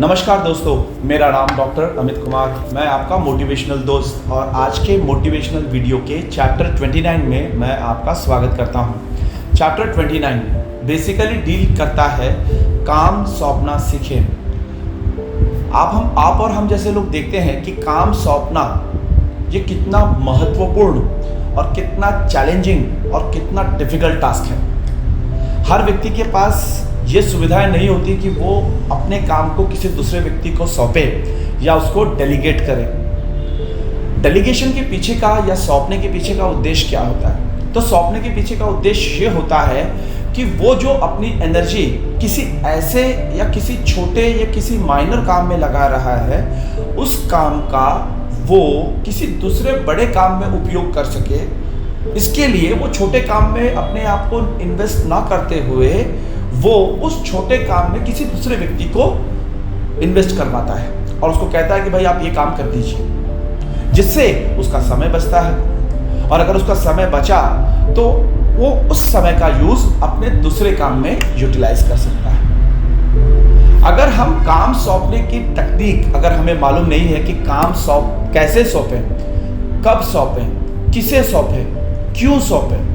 नमस्कार दोस्तों, मेरा नाम डॉक्टर अमित कुमार, मैं आपका मोटिवेशनल दोस्त और आज के मोटिवेशनल वीडियो के चैप्टर 29 में मैं आपका स्वागत करता हूं। चैप्टर 29 बेसिकली डील करता है काम सौंपना सीखें। आप और हम जैसे लोग देखते हैं कि काम सौंपना ये कितना महत्वपूर्ण और कितना चैलेंजिंग और कितना डिफिकल्ट टास्क है। हर व्यक्ति के पास ये सुविधाएं नहीं होती कि वो अपने काम को किसी दूसरे व्यक्ति को सौंपे या उसको डेलीगेट करे। डेलीगेशन के पीछे का या सौंपने के पीछे का उद्देश्य क्या होता है? तो सौंपने के पीछे का उद्देश्य ये होता है कि वो जो अपनी एनर्जी किसी ऐसे या किसी छोटे या किसी माइनर काम में लगा रहा है, उस काम का वो किसी दूसरे बड़े काम में उपयोग कर सके। इसके लिए वो छोटे काम में अपने आप को इन्वेस्ट ना करते हुए वो उस छोटे काम में किसी दूसरे व्यक्ति को इन्वेस्ट करवाता है और उसको कहता है कि भाई आप ये काम कर दीजिए, जिससे उसका समय बचता है। और अगर उसका समय बचा तो वो उस समय का यूज अपने दूसरे काम में यूटिलाइज कर सकता है। अगर हम काम सौंपने की टेक्निक अगर हमें मालूम नहीं है कि काम कैसे सौंपें, कब सौंपें, किसे सौंपें, क्यों सौंपें,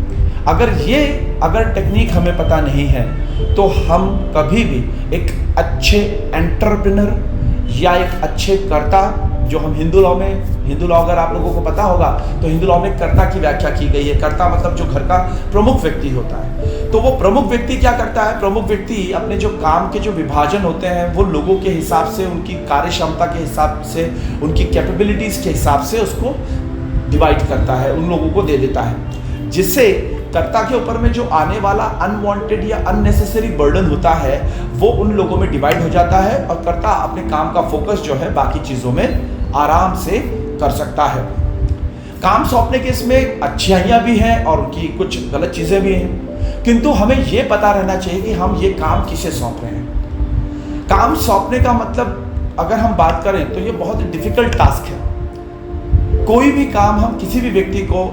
अगर टेक्निक हमें पता नहीं है तो हम कभी भी एक अच्छे एंटरप्रेन्योर या एक अच्छे कर्ता, जो हम हिंदू लॉ अगर आप लोगों को पता होगा तो हिंदू लॉ में कर्ता की व्याख्या की गई है। कर्ता मतलब जो घर का प्रमुख व्यक्ति होता है। तो वो प्रमुख व्यक्ति क्या करता है? प्रमुख व्यक्ति अपने जो काम के जो विभाजन होते हैं वो लोगों के हिसाब से, उनकी कार्य क्षमता के हिसाब से, उनकी कैपेबिलिटीज के हिसाब से उसको डिवाइड करता है, उन लोगों को दे देता है, जिससे कर्ता के ऊपर में जो आने वाला अनवांटेड या अननेसेसरी बर्डन होता है वो उन लोगों में डिवाइड हो जाता है और कर्ता अपने काम का फोकस जो है बाकी चीजों में आराम से कर सकता है। काम सौंपने के इसमें अच्छाइयां भी हैं और उनकी कुछ गलत चीजें भी हैं, किंतु हमें यह पता रहना चाहिए कि हम ये काम किसे सौंप रहे हैं। काम सौंपने का मतलब अगर हम बात करें तो ये बहुत डिफिकल्ट टास्क है। कोई भी काम हम किसी भी व्यक्ति को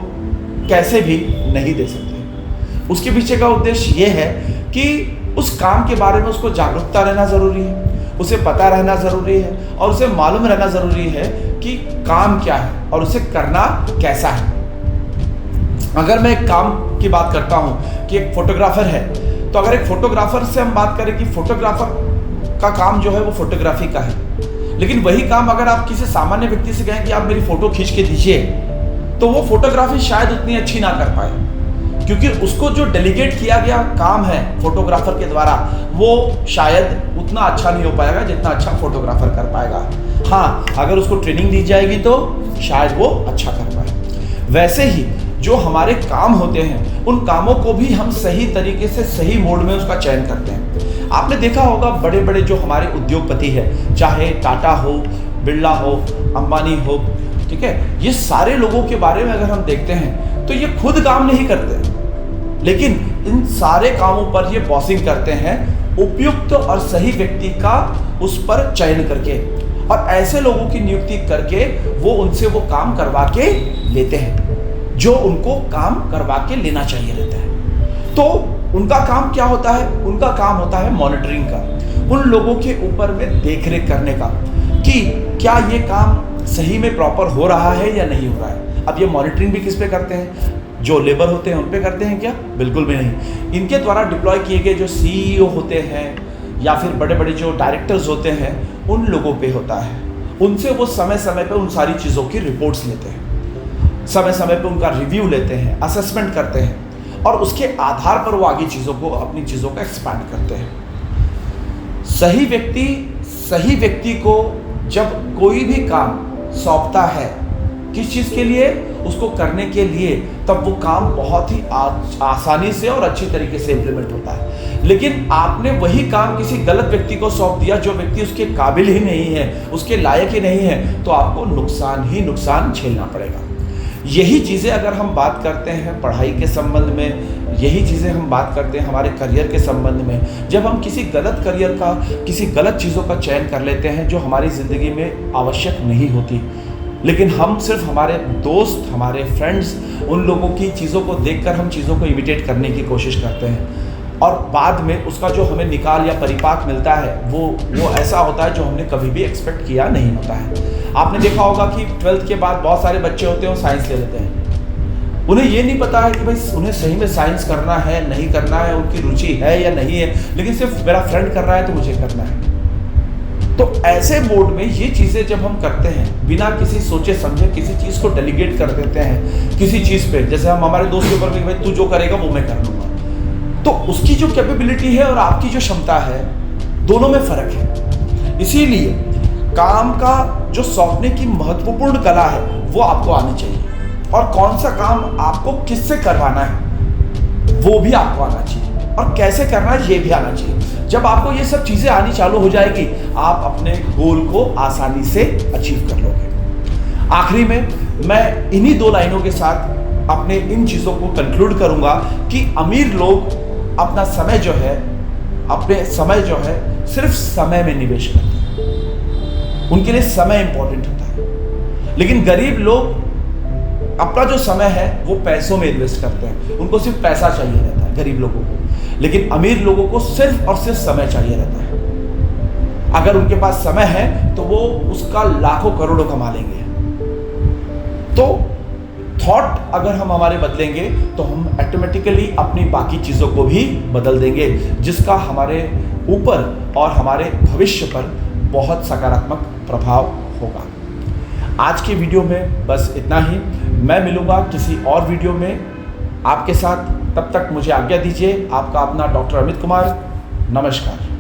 कैसे भी नहीं दे सकते। उसके पीछे का उद्देश्य ये है कि उस काम के बारे में उसको जागरूकता रहना जरूरी है, उसे पता रहना जरूरी है और उसे मालूम रहना जरूरी है कि काम क्या है और उसे करना कैसा है। अगर मैं एक काम की बात करता हूं कि एक फोटोग्राफर है, तो अगर एक फोटोग्राफर से हम बात करें कि फोटोग्राफर का काम जो है वो फोटोग्राफी का है, लेकिन वही काम अगर आप किसी सामान्य व्यक्ति से कहें कि आप मेरी फोटो खींच के दीजिए, तो वो फोटोग्राफी शायद उतनी अच्छी ना कर पाए, क्योंकि उसको जो डेलीगेट किया गया काम है फोटोग्राफर के द्वारा वो शायद उतना अच्छा नहीं हो पाएगा जितना अच्छा फोटोग्राफर कर पाएगा। हाँ, अगर उसको ट्रेनिंग दी जाएगी तो शायद वो अच्छा कर पाए। वैसे ही जो हमारे काम होते हैं उन कामों को भी हम सही तरीके से सही मोड में उसका चयन करते हैं। आपने देखा होगा बड़े बड़े जो हमारे उद्योगपति है, चाहे टाटा हो, बिरला हो, अंबानी हो, ठीक है, ये सारे लोगों के बारे में अगर हम देखते हैं तो ये खुद काम नहीं करते, लेकिन इन सारे कामों पर ये बॉसिंग करते हैं उपयुक्त और सही व्यक्ति का उस पर चयन करके, और ऐसे लोगों की नियुक्ति करके वो उनसे वो काम करवा के लेते हैं जो उनको काम करवा के लेना चाहिए रहता है। तो उनका काम क्या होता है? उनका काम होता है मॉनिटरिंग का, उन लोगों के ऊपर में देखरेख करने का कि क्या ये काम सही में प्रॉपर हो रहा है या नहीं हो रहा है। अब ये मॉनिटरिंग भी किस पे करते हैं? जो लेबर होते हैं उन पे करते हैं क्या? बिल्कुल भी नहीं। इनके द्वारा डिप्लॉय किए गए जो सीईओ होते हैं या फिर बड़े बड़े जो डायरेक्टर्स होते हैं उन लोगों पे होता है। उनसे वो समय समय पे उन सारी चीज़ों की रिपोर्ट्स लेते हैं, समय समय पे उनका रिव्यू लेते हैं, असेसमेंट करते हैं और उसके आधार पर वो आगे चीज़ों को, अपनी चीज़ों का एक्सपैंड करते हैं। सही व्यक्ति को जब कोई भी काम सौंपता है किस चीज़ के लिए, उसको करने के लिए, तब वो काम बहुत ही आसानी से और अच्छी तरीके से इम्प्लीमेंट होता है। लेकिन आपने वही काम किसी गलत व्यक्ति को सौंप दिया जो व्यक्ति उसके काबिल ही नहीं है, उसके लायक ही नहीं है, तो आपको नुकसान ही नुकसान झेलना पड़ेगा। यही चीज़ें अगर हम बात करते हैं पढ़ाई के संबंध में, यही चीज़ें हम बात करते हैं हमारे करियर के संबंध में, जब हम किसी गलत करियर का, किसी गलत चीज़ों का चयन कर लेते हैं जो हमारी ज़िंदगी में आवश्यक नहीं होती, लेकिन हम सिर्फ हमारे दोस्त, हमारे फ्रेंड्स, उन लोगों की चीज़ों को देखकर हम चीज़ों को इमिटेट करने की कोशिश करते हैं और बाद में उसका जो हमें निकाल या परिपाक मिलता है वो ऐसा होता है जो हमने कभी भी एक्सपेक्ट किया नहीं होता है। आपने देखा होगा कि 12th के बाद बहुत सारे बच्चे होते हैं वो साइंस ले लेते हैं। उन्हें ये नहीं पता है कि भाई उन्हें सही में साइंस करना है नहीं करना है, उनकी रुचि है या नहीं है, लेकिन सिर्फ मेरा फ्रेंड कर रहा है तो मुझे करना है। तो ऐसे मोड में ये चीज़ें जब हम करते हैं बिना किसी सोचे समझे किसी चीज़ को डेलीगेट कर देते हैं किसी चीज़ पे, जैसे हम हमारे दोस्त के ऊपर भी भाई तू जो करेगा वो मैं कर लूँगा, तो उसकी जो कैपेबिलिटी है और आपकी जो क्षमता है दोनों में फर्क है। इसीलिए काम का जो सौंपने की महत्वपूर्ण कला है वो आपको आनी चाहिए, और कौन सा काम आपको किससे करवाना है वो भी आपको आना चाहिए, और कैसे करना है ये भी आना चाहिए। जब आपको ये सब चीज़ें आनी चालू हो जाएगी आप अपने गोल को आसानी से अचीव कर लोगे। आखिरी में मैं इन्हीं 2 लाइनों के साथ अपने इन चीज़ों को कंक्लूड करूंगा कि अमीर लोग अपना समय जो है सिर्फ समय में निवेश करते हैं, उनके लिए समय इंपॉर्टेंट होता है। लेकिन गरीब लोग अपना जो समय है वो पैसों में इन्वेस्ट करते हैं, उनको सिर्फ पैसा चाहिए रहता है गरीब लोगों को, लेकिन अमीर लोगों को सिर्फ और सिर्फ समय चाहिए रहता है। अगर उनके पास समय है तो वो उसका लाखों करोड़ों कमा लेंगे। तो थॉट अगर हम हमारे बदलेंगे तो हम ऑटोमेटिकली अपनी बाकी चीज़ों को भी बदल देंगे, जिसका हमारे ऊपर और हमारे भविष्य पर बहुत सकारात्मक प्रभाव होगा। आज के वीडियो में बस इतना ही। मैं मिलूंगा किसी और वीडियो में आपके साथ, तब तक मुझे आज्ञा दीजिए। आपका अपना डॉक्टर अमित कुमार। नमस्कार।